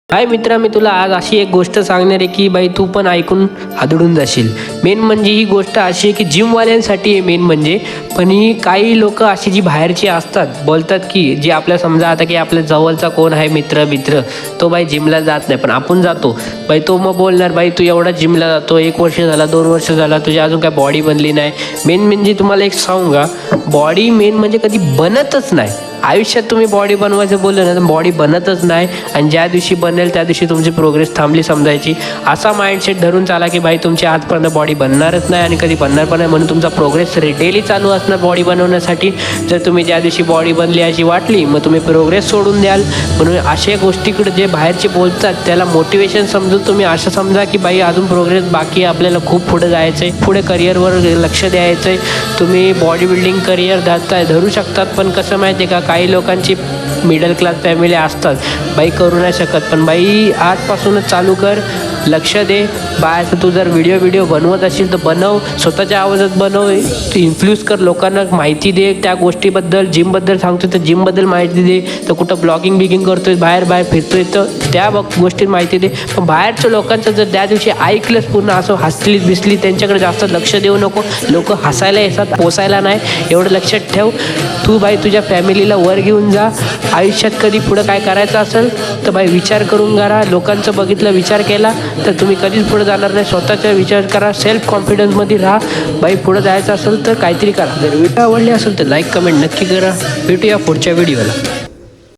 हाय मित्रा, मी तुला आज अशी एक गोष्ट सांगणार आहे की बाई तू पण ऐकून आदळून जाशील। मेन म्हणजे ही गोष्ट अशी आहे की जिमवाल्यांसाठी आहे मेन म्हणजे। पण ही काही लोक अशी जी बाहेरची असतात बोलतात की जे आपल्या समजा आता की आपल्या जवळचा कोण आहे मित्र तो बाई जिमला जात नाही पण आपण जातो बाई, तो मग बोलणार बाई तू एवढा जिमला जातो, 1 वर्ष झाला 2 वर्ष झाला तुझी अजून काय बॉडी बनली नाही। मेन म्हणजे तुम्हाला एक सांगू का, बॉडी मेन म्हणजे कधी बनतच नाही आयुष्यात। तुम्ही बॉडी बनवायचं बोललं ना तर बॉडी बनतच नाही, आणि ज्या दिवशी बनेल त्या दिवशी तुमची प्रोग्रेस थांबली समजायची। असा माइंडसेट धरून चाला की बाई तुमची आजपर्यंत बॉडी बनणारच नाही आणि कधी बनणार पण नाही, म्हणून तुमचा प्रोग्रेस डेली चालू असणार बॉडी बनवण्यासाठी। जर तुम्ही ज्या दिवशी बॉडी बनली अशी वाटली मग तुम्ही प्रोग्रेस सोडून द्याल। म्हणून अशा गोष्टीकडे जे बाहेरचे बोलतात त्याला मोटिवेशन समजून तुम्ही असं समजा की बाई अजून प्रोग्रेस बाकी आहे, आपल्याला खूप पुढे जायचं आहे, पुढे करिअरवर लक्ष द्यायचं आहे। तुम्ही बॉडी बिल्डिंग करिअर धरू शकतात, पण कसं माहिती आहे का, काही लोकांची मिडल क्लास फॅमिली असतात बाई करू नाही शकत, पण बाई आजपासूनच चालू कर, लक्ष दे। बाहेर तू जर व्हिडिओ बनवत असेल तर बनव, स्वतःच्या आवाजात बनव, तू इन्फ्लुअन्स कर, लोकांना माहिती दे त्या गोष्टीबद्दल। जिमबद्दल सांगतोय तर जिमबद्दल माहिती दे, तर कुठं ब्लॉगिंग करतोय बाहेर फिरतोय तर त्या गोष्टीत माहिती दे। पण बाहेरच्या लोकांचं जर त्या दिवशी ऐकलंच पूर्ण असं हसलीत बिसली त्यांच्याकडे जास्त लक्ष देऊ नको। लोक हसायला येतात, पोसायला नाही, एवढं लक्षात ठेव। तू बाई तुझ्या फॅमिलीला वर घेऊन जा। आयुष्यात कधी पुढं काय करायचं असेल तर बाई विचार करून करा। लोकांचं बघितलं विचार केला तर तुम्ही कधीच पुढे जाणार नाही। स्वतःचा विचार करा, सेल्फ कॉन्फिडन्समध्ये राहा। बाई पुढे जायचं असेल तर काहीतरी करा। जर व्हिडिओ आवडली असेल तर लाईक कमेंट नक्की करा। भेटूया पुढच्या व्हिडिओला।